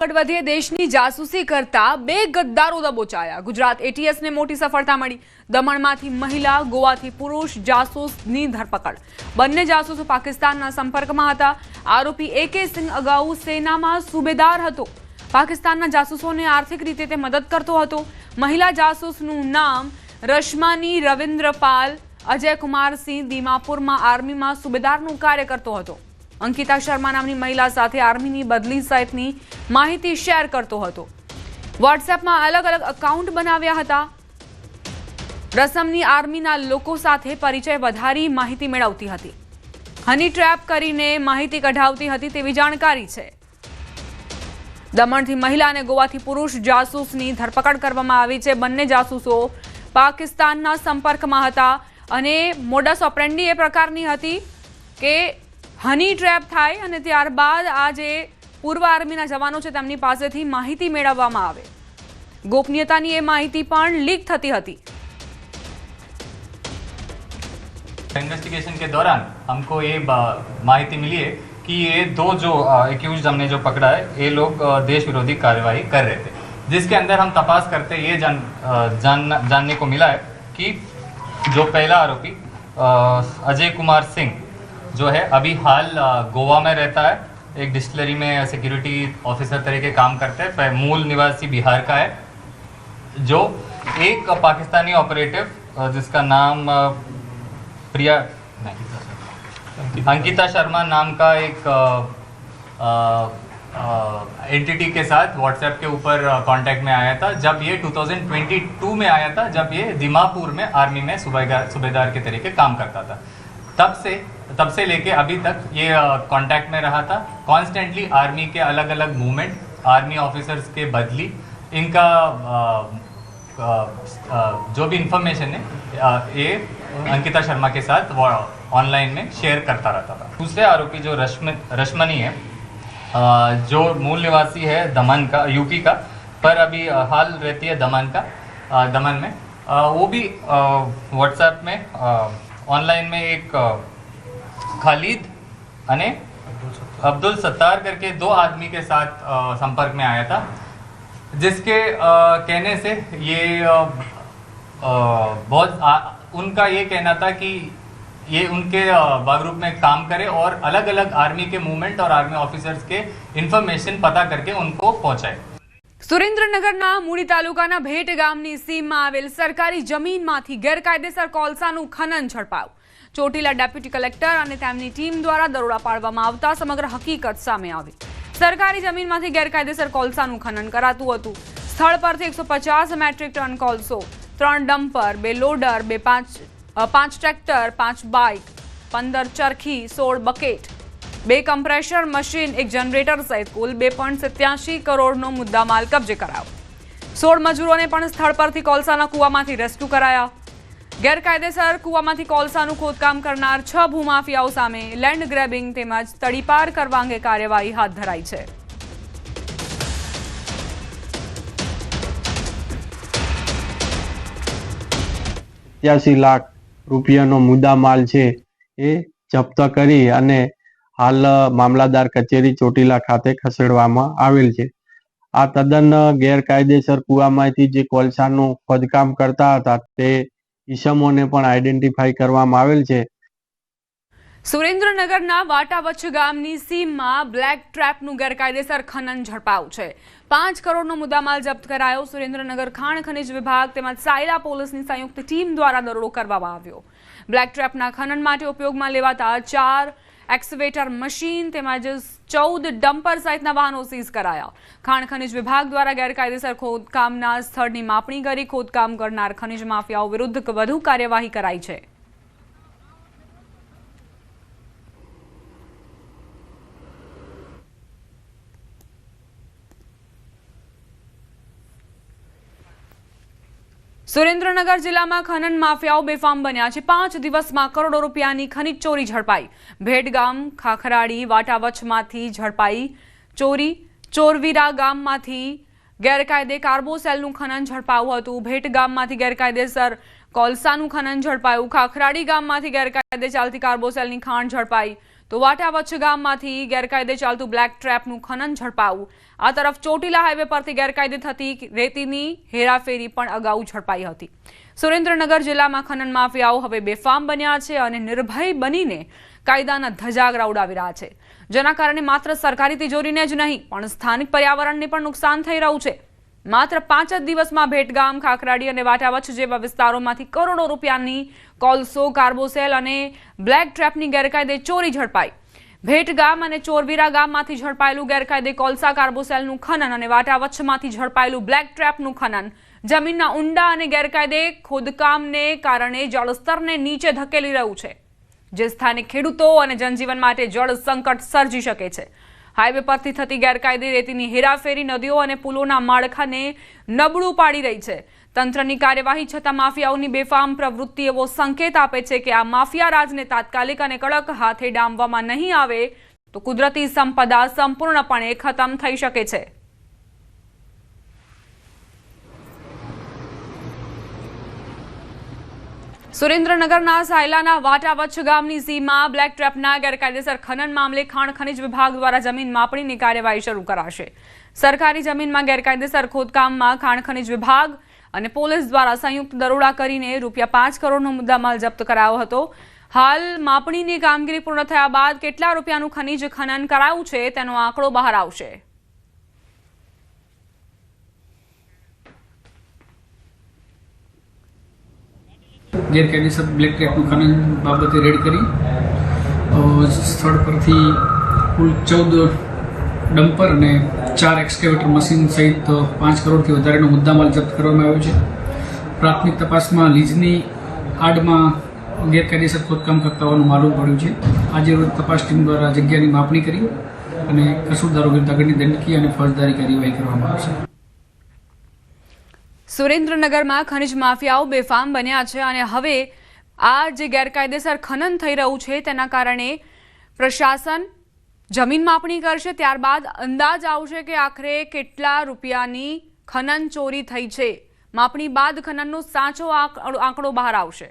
આગળ વધીએ દેશની જાસૂસી કરતા બે ગદ્દારો દબોચાયા। ગુજરાત એટીએસ ને મોટી સફળતા મળી। દમણમાંથી મહિલા, ગોવાથી પુરુષ જાસૂસની ધરપકડ। બંને જાસૂસો પાકિસ્તાનના સંપર્કમાં હતા। આરોપી એકે સિંહ અગાઉ સેનામાં સુબેદાર હતો। પાકિસ્તાનના જાસૂસોને આર્થિક રીતે તે મદદ કરતો હતો। મહિલા જાસૂસનું નામ રશ્માની રવિન્દ્રપાલ અજય કુમાર સિંહ દીમાપુરમાં આર્મીમાં સુબેદારનું કાર્ય કરતો હતો। અંકિતા શર્મા નામની મહિલા સાથે આર્મીની બદલી સહિતની માહિતી શેર કરતો હતો। વોટ્સએપમાં અલગ અલગ એકાઉન્ટ બનાવ્યા હતા। રસમની આર્મીના લોકો સાથે પરિચય વધારી માહિતી મેળવતી હતી। હની ટ્રેપ કરીને માહિતી કઢાવતી હતી તેવી જાણકારી છે। દમણથી મહિલા અને ગોવાથી પુરુષ જાસૂસની ધરપકડ કરવામાં આવી છે। બંને જાસૂસો પાકિસ્તાનના સંપર્કમાં હતા અને મોડસ ઓપરેન્ડી એ પ્રકારની હતી કે હની ટ્રેપ થાય અને ત્યારબાદ આ જે પૂર્વ આર્મીના જવાનો છે તેમની પાસેથી માહિતી મેળવવામાં આવે। ગોપનીયતાની એ માહિતી પણ લીક થતી હતી। इन्वेस्टिगेशन के दौरान हमको ये माहिती मिली है कि ये दो जो एक्यूज्ड हमने जो पकड़ा है ये लोग देश विरोधी कार्यवाही कर रहे थे, जिसके अंदर हम तपास करते ये जानने को मिला है कि जो पहला आरोपी अजय कुमार सिंह जो है अभी हाल गोवा में रहता है। एक डिस्टिलरी में सिक्योरिटी ऑफिसर तरीके काम करते हैं। मूल निवासी बिहार का है। जो एक पाकिस्तानी ऑपरेटिव जिसका नाम अंकिता शर्मा नाम का एक एंटिटी के साथ व्हाट्सएप के ऊपर कांटेक्ट में आया था। जब ये 2022 में आया था, जब ये दीमापुर में आर्मी में सूबेदार के तरीके काम करता था। तब से लेके अभी तक ये कांटेक्ट में रहा था। कॉन्स्टेंटली आर्मी के अलग अलग मूवमेंट, आर्मी ऑफिसर्स के बदली, इनका जो भी इंफॉर्मेशन है ये अंकिता शर्मा के साथ ऑनलाइन में शेयर करता रहता था। दूसरे आरोपी जो रश्मनी है, जो मूल निवासी है दमन का, यूपी का, पर अभी हाल रहती है दमन में, वो भी व्हाट्सएप में ऑनलाइन में एक खालिद अने अब्दुल सत्तार करके दो आदमी के साथ संपर्क में आया था, जिसके कहने से ये उनका ये कहना था कि ये उनके बागरूप में काम करे और अलग अलग आर्मी के मूवमेंट और आर्मी ऑफिसर्स के इंफॉर्मेशन पता करके उनको पहुंचाए। સુરેન્દ્રનગરના મૂળી તાલુકાના ભેટ ગામની સીમમાં આવેલ સરકારી જમીનમાંથી ગેરકાયદેસર કોલસાનું ખનન ઝડપાયું। ચોટીલા ડેપ્યુટી કલેક્ટર અને તેમની ટીમ દ્વારા દરોડા પાડવામાં આવતા સમગ્ર હકીકત સામે આવી। સરકારી જમીનમાંથી ગેરકાયદેસર કોલસાનું ખનન કરાતું હતું। સ્થળ પરથી 150 મેટ્રિક ટન કોલસો, 3 ડમ્પર, 2 લોડર, 5 ટ્રેક્ટર, 5 બાઇક, 15 ચરખી, 16 બકેટ, 2 કમ્પ્રેશર મશીન, 1 જનરેટર સહિત કુલ 2.87 કરોડનો મુદ્દામાલ કબજે કરાયો। 16 મજૂરોને પણ સ્થળ પરથી કોલસાના કૂવામાંથી રેસ્ક્યુ કરાયા। ગેરકાયદેસર કૂવામાંથી કોલસાનું ખોદકામ કરનાર 6 ભૂમાફિયાઓ સામે લેન્ડ ગ્રેબિંગ તેમજ તડીપાર કરવા અંગે કાર્યવાહી હાથ ધરાઈ છે। 87 લાખ રૂપિયાનો મુદ્દામાલ છે એ જપ્ત કરી અને હાલ મામલાદાર કચેરી ચોટીલા ખાતે ખસેડવામાં આવેલ છે। આ તદ્દન ગેરકાયદેસર કૂવામાંથી જે કોલસાનું ખોદકામ કરતા હતા તે ઈસમોને પણ આઈડેન્ટિફાઈ કરવામાં આવેલ છે। સુરેન્દ્રનગરના વાટાવચ્છ ગામની સીમમાં બ્લેક ટ્રેપનું ગેરકાયદેસર ખનન ઝડપાયું છે। 5 કરોડનો મુદ્દામાલ જપ્ત કરાયો। સુરેન્દ્રનગર ખાણ ખનિજ વિભાગ તેમજ સાયલા પોલીસની સંયુક્ત ટીમ દ્વારા દરોડો કરવામાં આવ્યો। બ્લેક ટ્રેપના ખનન માટે ઉપયોગમાં લેવાતા 4 એક્સવેટર મશીન તેમજ 14 ડમ્પર સહિતના વાહનો સીઝ કરાયા। ખાણ ખનિજ વિભાગ દ્વારા ગેરકાયદેસર ખોદકામના સ્થળની માપણી કરી ખોદકામ કરનાર ખનિજ માફિયાઓ વિરુદ્ધ વધુ કાર્યવાહી કરાઈ છે। સુરેન્દ્રનગર જિલ્લામાં ખનન માફિયાઓ બેફામ બન્યા છે। 5 દિવસમાં કરોડો રૂપિયાની ખનીજ ચોરી ઝડપાઈ। ભેટ ગામ, ખાખરાડી, વાટાવચ્છમાંથી ઝડપાઈ ચોરી। ચોરવીરા ગામમાંથી ગેરકાયદે કાર્બોસેલનું ખનન ઝડપાયું હતું। ભેટ ગામમાંથી ગેરકાયદેસર કોલસાનું ખનન ઝડપાયું। ખાખરાડી ગામમાંથી ગેરકાયદે ચાલતી કાર્બોસેલની ખાણ ઝડપાઈ। તો વાટાવચ્છ ગામમાંથી ગેરકાયદે ચાલતું બ્લેક ટ્રેપનું ખનન ઝડપાયું. આ તરફ ચોટીલા હાઈવે પરથી ગેરકાયદે થતી રેતીની હેરાફેરી પણ અગાઉ ઝડપાઈ હતી. સુરેન્દ્રનગર જિલ્લામાં ખનન માફિયાઓ હવે બેફામ બન્યા છે અને નિર્ભય બનીને કાયદાના ધજાગરા ઉડાવી રહ્યા છે, જેના કારણે માત્ર સરકારી તિજોરીને જ નહીં પણ સ્થાનિક પર્યાવરણને પણ નુકસાન થઈ રહ્યું છે. માત્ર 5 જ દિવસમાં ભેટગામ, ખાખરાડી અને વાટાવચ્છ જેવા વિસ્તારોમાંથી કરોડો રૂપિયાની કોલસો, કાર્બોસેલ અને બ્લેક ટ્રેપની ગેરકાયદે ચોરી ઝડપાઈ. ભેટગામ અને ચોરવીરા ગામમાંથી ઝડપાયેલું ગેરકાયદે કોલસા, કાર્બોસેલનું ખનન અને વાટાવચ્છમાંથી ઝડપાયેલું બ્લેક ટ્રેપનું ખનન જમીનના ઊંડા અને ગેરકાયદે ખોદકામને કારણે જળસ્તરને નીચે ધકેલી રહ્યું છે, જે સ્થાનિક ખેડૂતો અને જનજીવન માટે જળ સંકટ સર્જી શકે છે. હાઈવે પરથી થતી ગેરકાયદે રેતીની હેરાફેરી નદીઓ અને પુલોના માળખાને નબળું પાડી રહી છે. તંત્રની કાર્યવાહી છતાં માફિયાઓની બેફામ પ્રવૃત્તિ એવો સંકેત આપે છે કે આ માફિયા રાજને તાત્કાલિક અને કડક હાથે ડામવામાં નહીં આવે તો કુદરતી સંપદા સંપૂર્ણપણે ખતમ થઈ શકે છે. સુરેન્દ્રનગરના સાયલાના વાટાવચ્છ ગામની સીમા બ્લેક ટ્રેપના ગેરકાયદેસર ખનન મામલે ખાણ ખનીજ વિભાગ દ્વારા જમીન માપણીની કાર્યવાહી શરૂ કરાશે. સરકારી જમીનમાં ગેરકાયદેસર ખોદકામમાં ખાણ ખનીજ વિભાગ અને પોલીસ દ્વારા સંયુક્ત દરોડા કરીને ₹5 કરોડનો મુદ્દામાલ જપ્ત કરાયો હતો. હાલ માપણીની કામગીરી પૂર્ણ થયા બાદ કેટલા રૂપિયાનું ખનીજ ખનન કરાયું છે તેનો આંકડો બહાર આવશે. ગેરકાયદેસર બ્લેક ટ્રેપનું ખનન બાબતે રેડ કરી સ્થળ પરથી કુલ 14 ડમ્પર અને 4 એક્સકેવેટર મશીન સહિત 5 કરોડથી વધારેનો મુદ્દામાલ જપ્ત કરવામાં આવ્યો છે. પ્રાથમિક તપાસમાં લીઝની આડમાં ગેરકાયદેસર ખોદકામ કરતા હોવાનું માલુમ પડ્યું છે. આજે રોજ તપાસ ટીમ દ્વારા જગ્યાની માપણી કરી અને કસૂરદારો વિરુદ્ધ આગળની દંડકીય અને ફોજદારી કાર્યવાહી કરવામાં આવશે. સુરેન્દ્રનગરમાં ખનીજ માફિયાઓ બેફામ બન્યા છે અને હવે આ જે ગેરકાયદેસર ખનન થઈ રહ્યું છે તેના કારણે પ્રશાસન જમીન માપણી કરશે, ત્યારબાદ અંદાજ આવશે કે આખરે કેટલા રૂપિયાની ખનન ચોરી થઈ છે. માપણી બાદ ખનનનો સાચો આંકડો બહાર આવશે.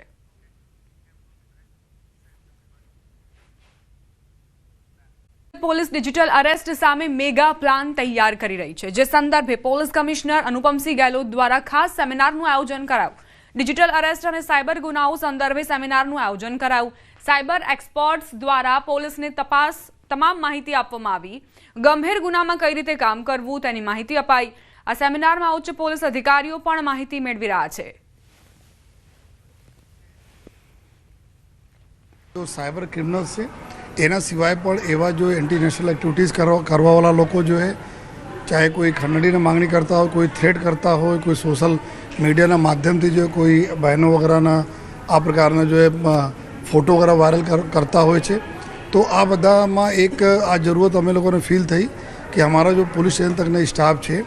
પોલીસ ડિજિટલ અરેસ્ટ સામે મેગા પ્લાન તૈયાર કરી રહી છે, જે સંદર્ભે પોલીસ કમિશનર અનુપમસિંહ ગેહલોત દ્વારા ખાસ સેમિનારનું આયોજન કરાયું. ડિજિટલ અરેસ્ટ અને સાયબર ગુનાઓ સંદર્ભે સેમિનારનું આયોજન કરાયું. સાયબર એક્સપર્ટ્સ દ્વારા પોલીસને તમામ માહિતી આપવામાં આવી. ગંભીર ગુનામાં કઈ રીતે કામ કરવું તેની માહિતી અપાઈ. આ સેમિનારમાં ઉચ્ચ પોલીસ અધિકારીઓ પણ માહિતી મેળવી રહ્યા છે. તો સાયબર ક્રિમિનલ્સ છે, એના સિવાય પણ એવા જો એન્ટી નેશનલ એક્ટિવિટીઝ કરવાવાળા લોકો જો હે, ચાહે કોઈ ખંડણીની માંગણી કરતા હોય, કોઈ થ્રેટ કરતા હોય, કોઈ સોશિયલ મીડિયાના માધ્યમથી જો કોઈ બહેનો વગેરેના આ પ્રકારના જો ફોટો વગેરે વાયરલ કરતા હોય છે, તો આ બધામાં એક આ જરૂરત અમે લોકોને ફીલ થઈ કે અમારા જો પોલીસ સ્ટેશન તકના સ્ટાફ છે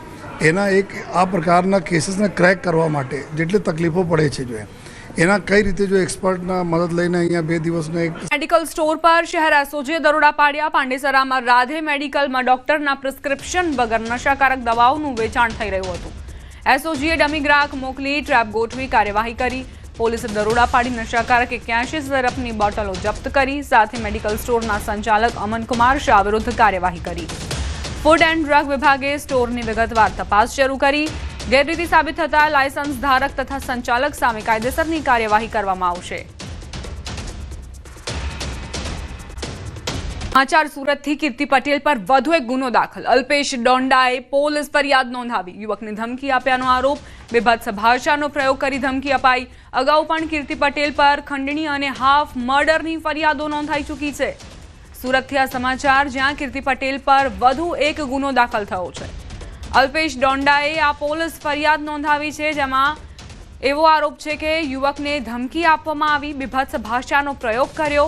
એના એક આ પ્રકારના કેસીસને ક્રેક કરવા માટે જેટલી તકલીફો પડે છે જો એના કઈ રીતે જો એક્સપર્ટના મદદ લઈને અહીંયા 2 દિવસનો એક મેડિકલ સ્ટોર પર શહેર એસઓજીએ દરોડા પાડ્યા. પાંડેસરામાં રાધે મેડિકલમાં ડોક્ટરના પ્રિસ્ક્રિપ્શન વગર નશાકારક દવાઓનું વેચાણ થઈ રહ્યું હતું. એસઓજીએ ડમી ગ્રાહક મોકલી ટ્રેપ ગોઠવી કાર્યવાહી કરી. પોલીસે દરોડા પાડી નશાકારક 81 સિરપની બોટલો જપ્ત કરી. સાથે મેડિકલ સ્ટોરના સંચાલક અમનકુમાર શાહ વિરુદ્ધ કાર્યવાહી કરી. ફૂડ એન્ડ ડ્રગ વિભાગે સ્ટોરની વિગતવાર તપાસ શરૂ કરી. ગેરરીતિ સાબિત થતા લાયસન્સ ધારક તથા સંચાલક સામે કાયદેસરની કાર્યવાહી કરવામાં આવશે. સમાચાર સુરતથી. કીર્તિ પટેલ પર વધુ એક ગુનો દાખલ. અલ્પેશ ડોંડાએ પોલીસ ફરિયાદ નોંધાવી. યુવકને ધમકી આપ્યાનો આરોપ. બેભત્સ ભાષાનો પ્રયોગ કરી ધમકી અપાઈ. અગાઉ પણ કીર્તિ પટેલ પર ખંડણી અને હાફ મર્ડરની ફરિયાદો નોંધાઈ ચૂકી છે. સુરતથી આ સમાચાર, જ્યાં કીર્તિ પટેલ પર વધુ એક ગુનો દાખલ થયો છે. અલ્પેશ ડોંડાએ આ પોલીસ ફરિયાદ નોંધાવી છે, જેમાં એવો આરોપ છે કે યુવકને ધમકી આપવામાં આવી, બેભત્સ ભાષાનો પ્રયોગ કર્યો.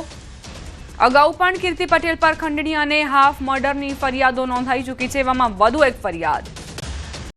અગાઉ પણ કીર્તિ પટેલ પર ખંડણી અને હાફ મર્ડરની ફરિયાદો નોંધાઈ ચૂકી છે. એવામાં વધુ એક ફરિયાદ